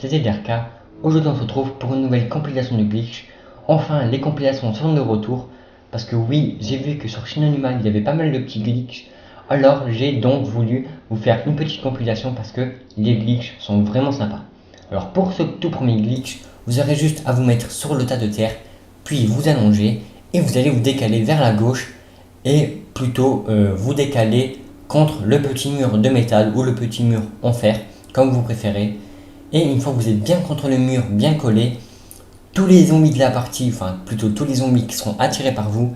c'est ZRK. Aujourd'hui on se retrouve pour une nouvelle compilation de glitch. Enfin, les compilations sont de retour, parce que oui, j'ai vu que sur Chine Animal il y avait pas mal de petits glitches. Alors j'ai donc voulu vous faire une petite compilation parce que les glitches sont vraiment sympas. Alors pour ce tout premier glitch, vous aurez juste à vous mettre sur le tas de terre, puis vous allonger et vous allez vous décaler vers la gauche et plutôt vous décaler contre le petit mur de métal ou le petit mur en fer, comme vous préférez. Et une fois que vous êtes bien contre le mur, bien collé, tous les zombies de la partie, enfin plutôt tous les zombies qui seront attirés par vous,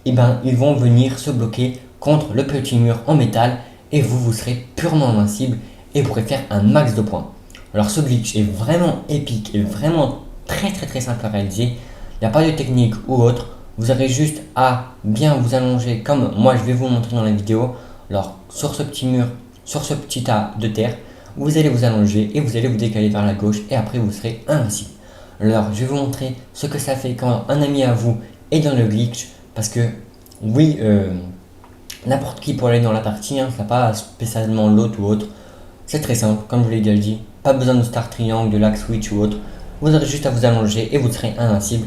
et ben ils vont venir se bloquer contre le petit mur en métal et vous serez purement invincible et vous pourrez faire un max de points. Alors ce glitch est vraiment épique et vraiment très simple à réaliser. Il n'y a pas de technique ou autre. Vous aurez juste à bien vous allonger comme moi je vais vous montrer dans la vidéo. Alors sur ce petit mur, sur ce petit tas de terre, vous allez vous allonger et vous allez vous décaler vers la gauche et après vous serez invincible. Alors je vais vous montrer ce que ça fait quand un ami à vous est dans le glitch, parce que oui, n'importe qui pourrait aller dans la partie, ça pas spécialement l'autre ou autre. C'est très simple, comme je vous l'ai déjà dit, pas besoin de star triangle, de lag switch ou autre. Vous aurez juste à vous allonger et vous serez invincible.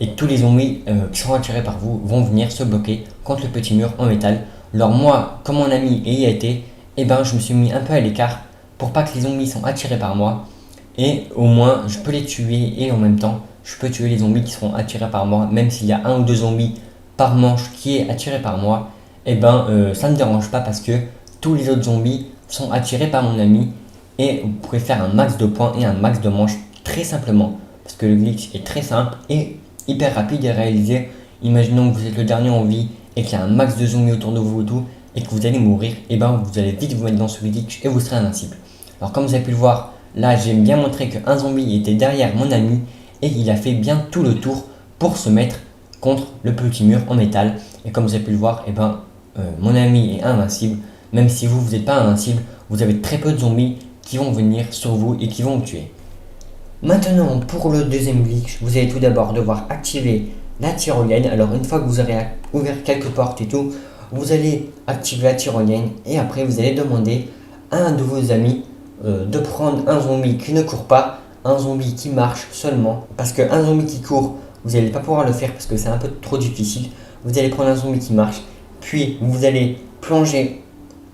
Et tous les zombies qui seront attirés par vous vont venir se bloquer contre le petit mur en métal. Alors moi, comme mon ami y a été, je me suis mis un peu à l'écart pour pas que les zombies soient attirés par moi. Et au moins, je peux les tuer et en même temps, je peux tuer les zombies qui seront attirés par moi. Même s'il y a un ou deux zombies par manche qui est attiré par moi, ça ne me dérange pas parce que tous les autres zombies sont attirés par mon ami. Et vous pourrez faire un max de points et un max de manches très simplement. Parce que le glitch est très simple et hyper rapide à réaliser. Imaginons que vous êtes le dernier en vie et qu'il y a un max de zombies autour de vous et tout, et que vous allez mourir, vous allez vite vous mettre dans ce glitch et vous serez invincible. Alors comme vous avez pu le voir, là j'ai bien montré qu'un zombie était derrière mon ami et il a fait bien tout le tour pour se mettre contre le petit mur en métal. Et comme vous avez pu le voir, mon ami est invincible. Même si vous n'êtes pas invincible, vous avez très peu de zombies qui vont venir sur vous et qui vont vous tuer. Maintenant, pour le deuxième glitch, vous allez tout d'abord devoir activer la tyrolienne. Alors une fois que vous aurez ouvert quelques portes et tout, vous allez activer la tyrolienne et après vous allez demander à un de vos amis de prendre un zombie qui ne court pas, un zombie qui marche seulement. Parce qu'un zombie qui court, vous n'allez pas pouvoir le faire parce que c'est un peu trop difficile. Vous allez prendre un zombie qui marche, puis vous allez plonger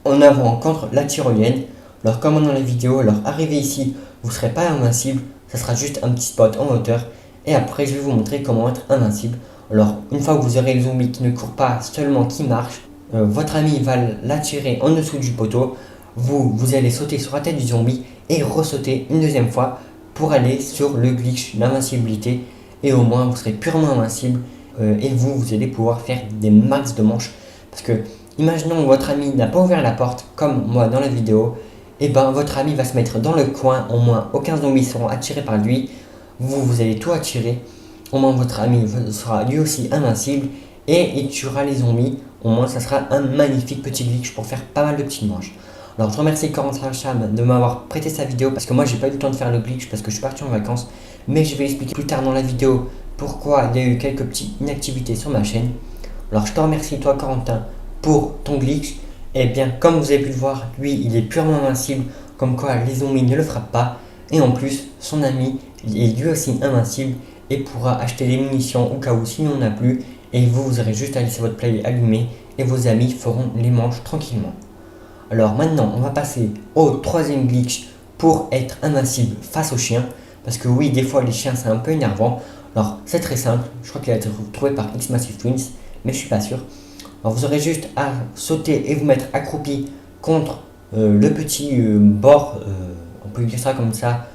en avant contre la tyrolienne. Alors comme dans la vidéo, alors arrivé ici, vous ne serez pas invincible, ça sera juste un petit spot en hauteur. Et après je vais vous montrer comment être invincible. Alors une fois que vous aurez le zombie qui ne court pas, seulement qui marche, votre ami va l'attirer en dessous du poteau. Vous allez sauter sur la tête du zombie et ressauter une deuxième fois pour aller sur le glitch d'invincibilité. Et au moins vous serez purement invincible et vous allez pouvoir faire des max de manches. Parce que imaginons que votre ami n'a pas ouvert la porte comme moi dans la vidéo. Votre ami va se mettre dans le coin, au moins aucun zombie seront attirés par lui. Vous allez tout attirer, au moins votre ami sera lui aussi invincible et il tuera les zombies. Au moins ça sera un magnifique petit glitch pour faire pas mal de petites manches. Alors je remercie Corentin Cham de m'avoir prêté sa vidéo parce que moi j'ai pas eu le temps de faire le glitch parce que je suis parti en vacances. Mais je vais expliquer plus tard dans la vidéo pourquoi il y a eu quelques petites inactivités sur ma chaîne. Alors je te remercie toi Corentin pour ton glitch. Et bien comme vous avez pu le voir, lui il est purement invincible, comme quoi les zombies ne le frappent pas. Et en plus son ami est lui aussi invincible et pourra acheter des munitions au cas où s'il n'en a plus. Et vous aurez juste à laisser votre play allumé et vos amis feront les manches tranquillement. Alors maintenant on va passer au troisième glitch pour être invincible face aux chiens. Parce que oui, des fois les chiens c'est un peu énervant. Alors c'est très simple, je crois qu'il a été trouvé par X Massive Twins, mais je suis pas sûr. Alors vous aurez juste à sauter et vous mettre accroupi contre le petit bord, on peut dire ça comme ça,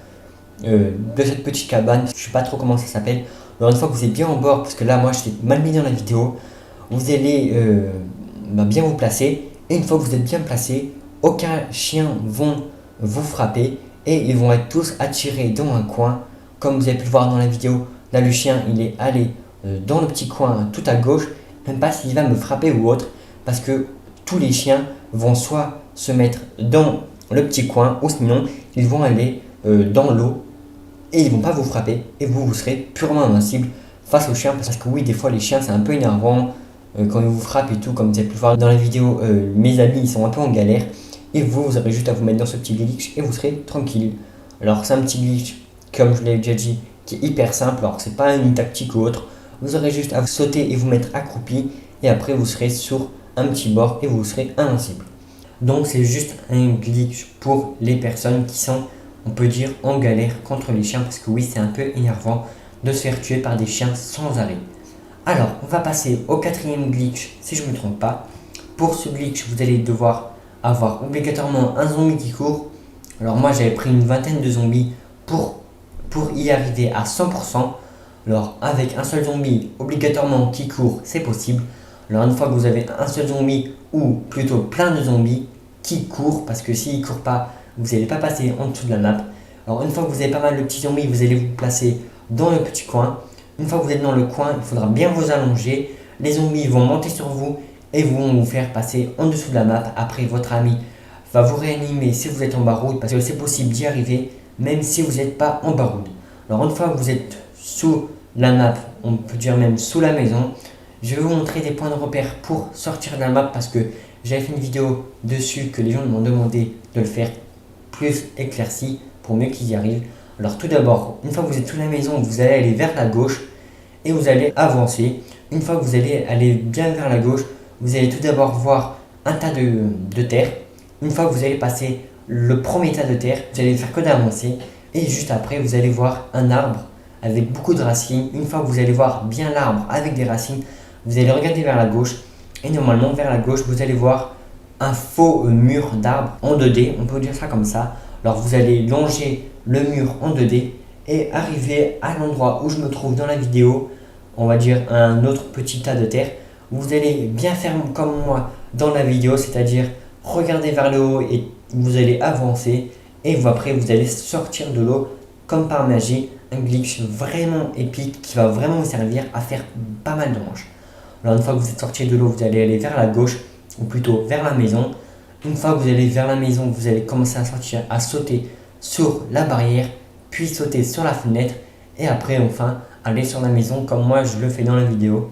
de cette petite cabane. Je sais pas trop comment ça s'appelle. Alors une fois que vous êtes bien en bord, parce que là moi je l'ai mal mis dans la vidéo, vous allez bien vous placer. Et une fois que vous êtes bien placé, aucun chien vont vous frapper et ils vont être tous attirés dans un coin. Comme vous avez pu le voir dans la vidéo, là le chien il est allé dans le petit coin tout à gauche. Même pas s'il va me frapper ou autre, parce que tous les chiens vont soit se mettre dans le petit coin ou sinon ils vont aller dans l'eau et ils vont pas vous frapper et vous serez purement invincible face aux chiens. Parce que oui, des fois les chiens c'est un peu énervant quand ils vous frappent et tout, comme vous avez pu le voir dans la vidéo. Mes amis ils sont un peu en galère et vous aurez juste à vous mettre dans ce petit glitch et vous serez tranquille. Alors c'est un petit glitch, comme je l'ai déjà dit, qui est hyper simple. Alors c'est pas une tactique ou autre. Vous aurez juste à sauter et vous mettre accroupi. Et après vous serez sur un petit bord et vous serez invincible. Donc c'est juste un glitch pour les personnes qui sont, on peut dire, en galère contre les chiens. Parce que oui, c'est un peu énervant de se faire tuer par des chiens sans arrêt. Alors, on va passer au quatrième glitch, si je ne me trompe pas. Pour ce glitch, vous allez devoir avoir obligatoirement un zombie qui court. Alors moi, j'avais pris une vingtaine de zombies pour y arriver à 100%. Alors, avec un seul zombie obligatoirement qui court, c'est possible. Alors, une fois que vous avez un seul zombie, ou plutôt plein de zombies qui courent, parce que s'ils ne courent pas, vous n'allez pas passer en dessous de la map. Alors, une fois que vous avez pas mal de petits zombies, vous allez vous placer dans le petit coin. Une fois que vous êtes dans le coin, il faudra bien vous allonger. Les zombies vont monter sur vous et vont vous faire passer en dessous de la map. Après, votre ami va vous réanimer si vous êtes en baroude, parce que c'est possible d'y arriver même si vous n'êtes pas en baroude. Alors une fois que vous êtes sous la map, on peut dire même sous la maison, je vais vous montrer des points de repère pour sortir de la map, parce que j'avais fait une vidéo dessus que les gens m'ont demandé de le faire plus éclairci pour mieux qu'ils y arrivent. Alors tout d'abord, une fois que vous êtes sous la maison, vous allez aller vers la gauche et vous allez avancer. Une fois que vous allez aller bien vers la gauche, vous allez tout d'abord voir un tas de terre. Une fois que vous allez passer le premier tas de terre, vous allez faire que d'avancer. Et juste après, vous allez voir un arbre avec beaucoup de racines. Une fois que vous allez voir bien l'arbre avec des racines, vous allez regarder vers la gauche. Et normalement, vers la gauche, vous allez voir un faux mur d'arbre en 2D. On peut dire ça comme ça. Alors vous allez longer le mur en 2D et arriver à l'endroit où je me trouve dans la vidéo, on va dire un autre petit tas de terre. Vous allez bien faire comme moi dans la vidéo, c'est-à-dire regarder vers le haut et vous allez avancer, et après vous allez sortir de l'eau comme par magie. Un glitch vraiment épique qui va vraiment vous servir à faire pas mal de manches. Alors une fois que vous êtes sorti de l'eau, vous allez aller vers la gauche, ou plutôt vers la maison. Une fois que vous allez vers la maison, vous allez commencer à sauter sur la barrière, puis sauter sur la fenêtre, et après enfin aller sur la maison comme moi je le fais dans la vidéo.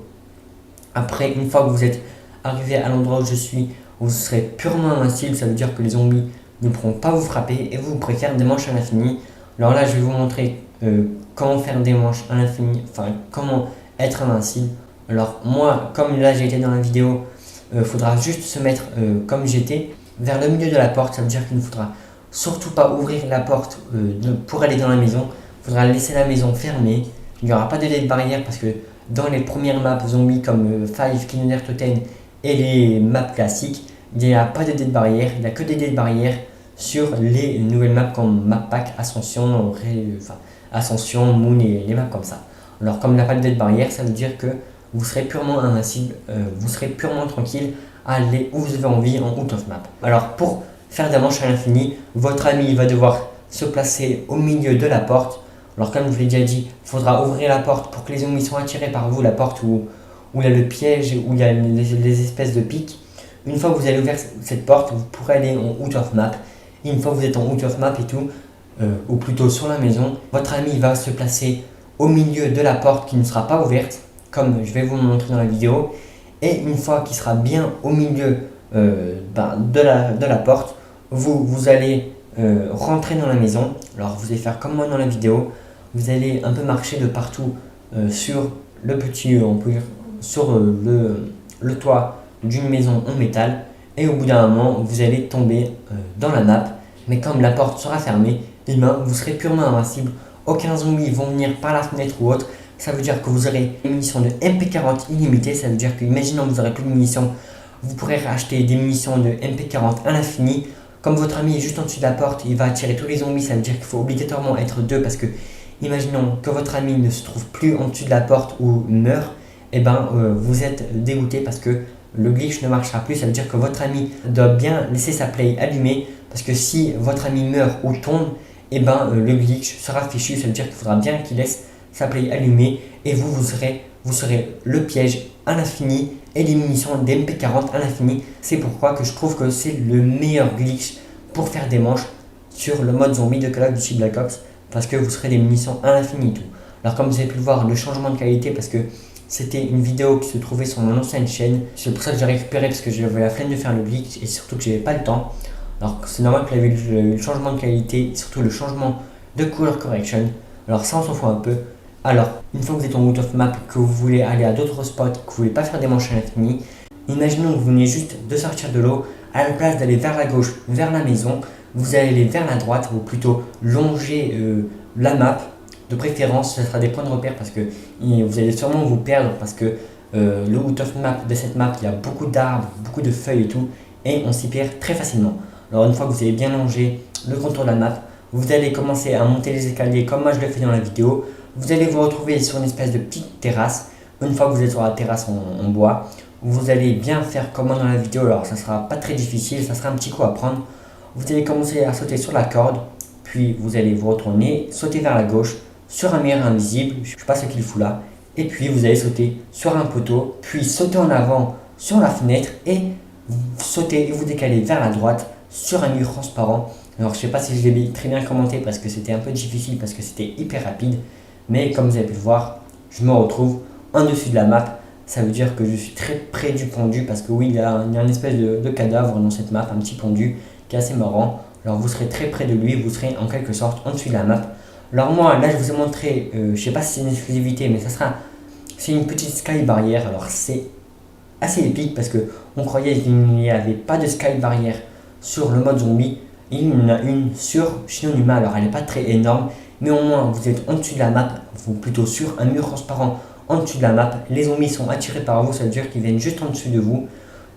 Après, une fois que vous êtes arrivé à l'endroit où je suis, vous serez purement invincible. Ça veut dire que les zombies ne pourront pas vous frapper et vous pourrez faire des manches à l'infini. Alors là, je vais vous montrer comment faire des manches à l'infini, enfin comment être invincible. Alors moi, comme là j'ai été dans la vidéo, faudra juste se mettre comme j'étais vers le milieu de la porte. Ça veut dire qu'il ne faudra surtout pas ouvrir la porte pour aller dans la maison. Il faudra laisser la maison fermée. Il n'y aura pas de délai de barrière, parce que dans les premières maps zombies comme Five, Killer Totem et les maps classiques, il n'y a pas de délai de barrière. Il n'y a que des délais de barrière sur les nouvelles maps comme Map Pack, Ascension, Ascension, Moon et les maps comme ça. Alors comme il n'y a pas de délai de barrière, ça veut dire que vous serez purement invincible, vous serez purement tranquille à aller où vous avez envie en out of map. Alors pour faire des manches à l'infini, votre ami va devoir se placer au milieu de la porte. Alors comme je vous l'ai déjà dit, il faudra ouvrir la porte pour que les zombies soient attirés par vous, la porte où il y a le piège, où il y a les espèces de pics. Une fois que vous avez ouvert cette porte, vous pourrez aller en out of map. Et une fois que vous êtes en out of map et tout, ou plutôt sur la maison, votre ami va se placer au milieu de la porte qui ne sera pas ouverte, comme je vais vous le montrer dans la vidéo. Et une fois qu'il sera bien au milieu de la porte, vous allez rentrer dans la maison. Alors vous allez faire comme moi dans la vidéo, vous allez un peu marcher de partout sur le petit, on peut dire, sur le toit d'une maison en métal, et au bout d'un moment vous allez tomber dans la nappe. Mais comme la porte sera fermée, et vous serez purement invincible. Aucun zombie vont venir par la fenêtre ou autre. Ça veut dire que vous aurez une munitions de MP40 illimitée. Ça veut dire que, imaginons que vous n'aurez plus de munitions, vous pourrez acheter des munitions de MP40 à l'infini. Comme votre ami est juste en dessus de la porte, il va attirer tous les zombies. Ça veut dire qu'il faut obligatoirement être deux, parce que imaginons que votre ami ne se trouve plus en dessus de la porte ou meurt, et vous êtes dégoûté parce que le glitch ne marchera plus. Ça veut dire que votre ami doit bien laisser sa play allumée, parce que si votre ami meurt ou tombe, le glitch sera fichu. Ça veut dire qu'il faudra bien qu'il laisse sa play allumée, et vous serez le piège à l'infini et les munitions d'MP40 à l'infini. C'est pourquoi que je trouve que c'est le meilleur glitch pour faire des manches sur le mode zombie de Call of Duty Black Ops, parce que vous serez des munitions à l'infini et tout. Alors comme vous avez pu le voir, le changement de qualité, parce que c'était une vidéo qui se trouvait sur mon ancienne chaîne, c'est pour ça que j'ai récupéré, parce que j'avais la flemme de faire le glitch et surtout que j'avais pas le temps. Alors c'est normal que j'avais eu le changement de qualité, surtout le changement de color correction. Alors ça on s'en fout un peu. Alors une fois que vous êtes en out of map, que vous voulez aller à d'autres spots, que vous voulez pas faire des manches à l'infini, imaginons que vous venez juste de sortir de l'eau, à la place d'aller vers la gauche, vers la maison, vous allez aller vers la droite, ou plutôt longer la map. De préférence, ce sera des points de repère parce que vous allez sûrement vous perdre parce que le out of map de cette map, il y a beaucoup d'arbres, beaucoup de feuilles et tout, et on s'y perd très facilement. Alors une fois que vous avez bien longé le contour de la map, vous allez commencer à monter les escaliers comme moi je le fais dans la vidéo. Vous allez vous retrouver sur une espèce de petite terrasse. Une fois que vous êtes sur la terrasse en bois, vous allez bien faire comme moi dans la vidéo. Alors ça sera pas très difficile, ça sera un petit coup à prendre. Vous allez commencer à sauter sur la corde, puis vous allez vous retourner, sauter vers la gauche sur un mur invisible, je sais pas ce qu'il fout là, et puis vous allez sauter sur un poteau, puis sauter en avant sur la fenêtre et sauter et vous décaler vers la droite sur un mur transparent. Alors je sais pas si je l'ai très bien commenté parce que c'était un peu difficile parce que c'était hyper rapide, mais comme vous avez pu le voir, je me retrouve en dessus de la map. Ça veut dire que je suis très près du pondu parce que oui, il y a une espèce de cadavre dans cette map, un petit pondu qui est assez marrant. Alors vous serez très près de lui, vous serez en quelque sorte en dessus de la map. Alors moi, là je vous ai montré, je sais pas si c'est une exclusivité, mais c'est une petite sky barrière. Alors c'est assez épique parce que on croyait qu'il n'y avait pas de sky barrière sur le mode zombie. Il y en a une sur Shinonuma, alors elle n'est pas très énorme, mais au moins vous êtes en dessus de la map, ou plutôt sur un mur transparent en dessus de la map. Les zombies sont attirés par vous, ça veut dire qu'ils viennent juste en dessus de vous.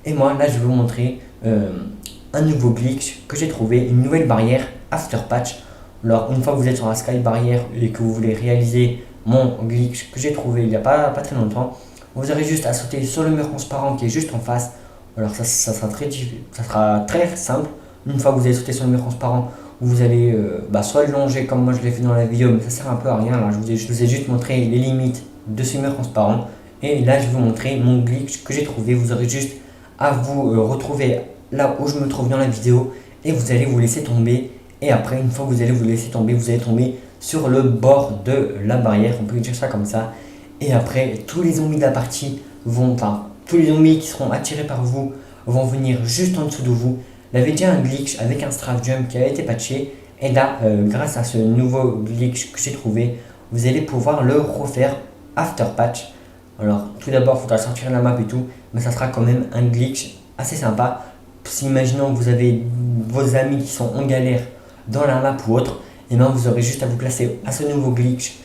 Et moi là je vais vous montrer un nouveau glitch que j'ai trouvé, une nouvelle barrière after patch. Alors une fois que vous êtes sur la sky barrière et que vous voulez réaliser mon glitch que j'ai trouvé il n'y a pas très longtemps, vous aurez juste à sauter sur le mur transparent qui est juste en face. Alors ça sera très simple. Une fois que vous avez sauté sur le mur transparent, vous allez soit le longer comme moi je l'ai fait dans la vidéo, mais ça sert un peu à rien. Là, je vous ai juste montré les limites de ce mur transparent. Et là, je vais vous montrer mon glitch que j'ai trouvé. Vous aurez juste à vous retrouver là où je me trouve dans la vidéo et vous allez vous laisser tomber. Et après, une fois que vous allez vous laisser tomber, vous allez tomber sur le bord de la barrière. On peut dire ça comme ça. Et après, tous les zombies de la partie tous les zombies qui seront attirés par vous vont venir juste en dessous de vous. Il y avait déjà un glitch avec un strafe jump qui a été patché. Et là, grâce à ce nouveau glitch que j'ai trouvé, vous allez pouvoir le refaire after patch. Alors, tout d'abord, il faudra sortir la map et tout, mais ça sera quand même un glitch assez sympa. Si imaginons que vous avez vos amis qui sont en galère dans la map ou autre, et bien vous aurez juste à vous placer à ce nouveau glitch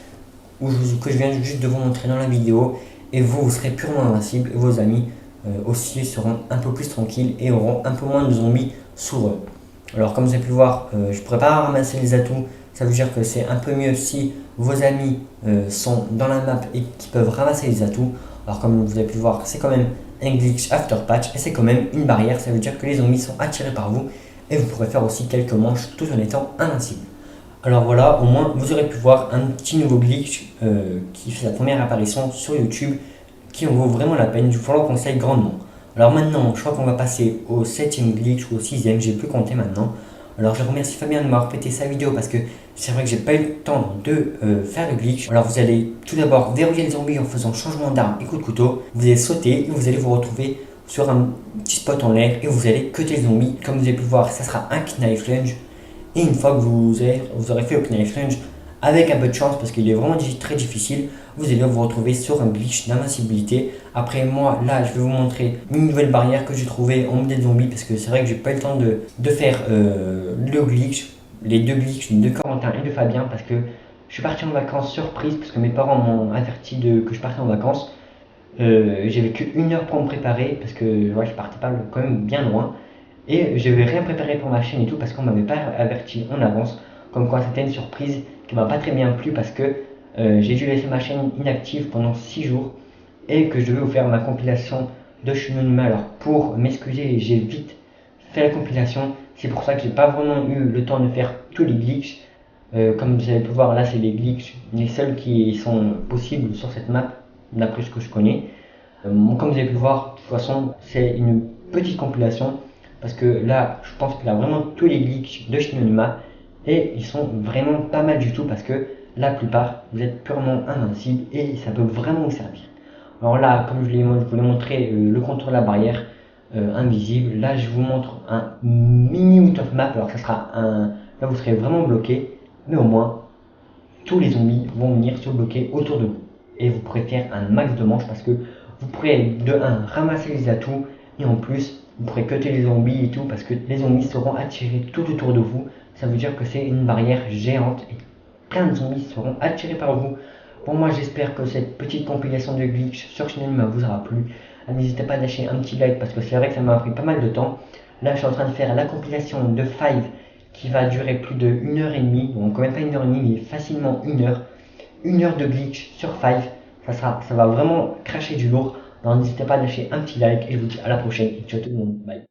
que je viens juste de vous montrer dans la vidéo, et vous serez purement invincible et vos amis aussi seront un peu plus tranquilles et auront un peu moins de zombies sur eux. Alors comme vous avez pu voir, je ne pourrais pas ramasser les atouts, ça veut dire que c'est un peu mieux si vos amis sont dans la map et qui peuvent ramasser les atouts. Alors comme vous avez pu voir, c'est quand même un glitch after patch et c'est quand même une barrière, ça veut dire que les zombies sont attirés par vous et vous pourrez faire aussi quelques manches tout en étant invincible. Alors voilà, au moins vous aurez pu voir un petit nouveau glitch qui fait sa première apparition sur YouTube, qui en vaut vraiment la peine, je vous le conseille grandement. Alors maintenant, je crois qu'on va passer au 7ème glitch ou au 6ème, j'ai plus compté maintenant. Alors je remercie Fabien de m'avoir prêté sa vidéo parce que c'est vrai que j'ai pas eu le temps de faire le glitch. Alors vous allez tout d'abord verrouiller le zombie en faisant changement d'arme et coup de couteau. Vous allez sauter et vous allez vous retrouver sur un petit spot en l'air et vous allez cutter le zombie. Comme vous avez pu voir, ça sera un knife lunge. Et une fois que vous aurez fait le knife lunge, avec un peu de chance parce qu'il est vraiment très difficile, vous allez vous retrouver sur un glitch d'invincibilité. Après moi, là, je vais vous montrer une nouvelle barrière que j'ai trouvée en mode zombie parce que c'est vrai que j'ai pas eu le temps de faire le glitch, les deux glitches de Corentin et de Fabien parce que je suis parti en vacances surprise parce que mes parents m'ont averti que je partais en vacances. J'avais qu'une heure pour me préparer parce que ouais, je partais pas quand même bien loin et je n'avais rien préparé pour ma chaîne et tout parce qu'on m'avait pas averti en avance, comme quoi c'était une surprise qui m'a pas très bien plu parce que j'ai dû laisser ma chaîne inactive pendant 6 jours et que je devais vous faire ma compilation de Shinonuma. Alors pour m'excuser, j'ai vite fait la compilation, c'est pour ça que j'ai pas vraiment eu le temps de faire tous les glitches. Comme vous avez pu voir là, c'est les glitches, les seuls qui sont possibles sur cette map d'après ce que je connais. Comme vous avez pu voir, de toute façon c'est une petite compilation parce que là je pense qu'il a vraiment tous les glitches de Shinonuma et ils sont vraiment pas mal du tout parce que la plupart vous êtes purement invincible et ça peut vraiment vous servir. Alors là, comme je vous l'ai montré, le contour de la barrière invisible, là je vous montre un mini out of map. Alors ça sera là vous serez vraiment bloqué, mais au moins tous les zombies vont venir se bloquer autour de vous. Et vous pourrez faire un max de manches parce que vous pourrez de 1 ramasser les atouts et en plus vous pourrez cutter les zombies et tout parce que les zombies seront attirés tout autour de vous. Ça veut dire que c'est une barrière géante et plein de zombies seront attirés par vous. Bon, moi j'espère que cette petite compilation de glitch sur Shinonima vous aura plu. N'hésitez pas à lâcher un petit like parce que c'est vrai que ça m'a pris pas mal de temps. Là je suis en train de faire la compilation de 5 qui va durer plus de 1 heure et demie, donc quand même pas 1 heure et demie mais facilement 1 heure. 1 heure de glitch sur 5, ça va vraiment cracher du lourd. Alors n'hésitez pas à lâcher un petit like et je vous dis à la prochaine et ciao tout le monde, bye.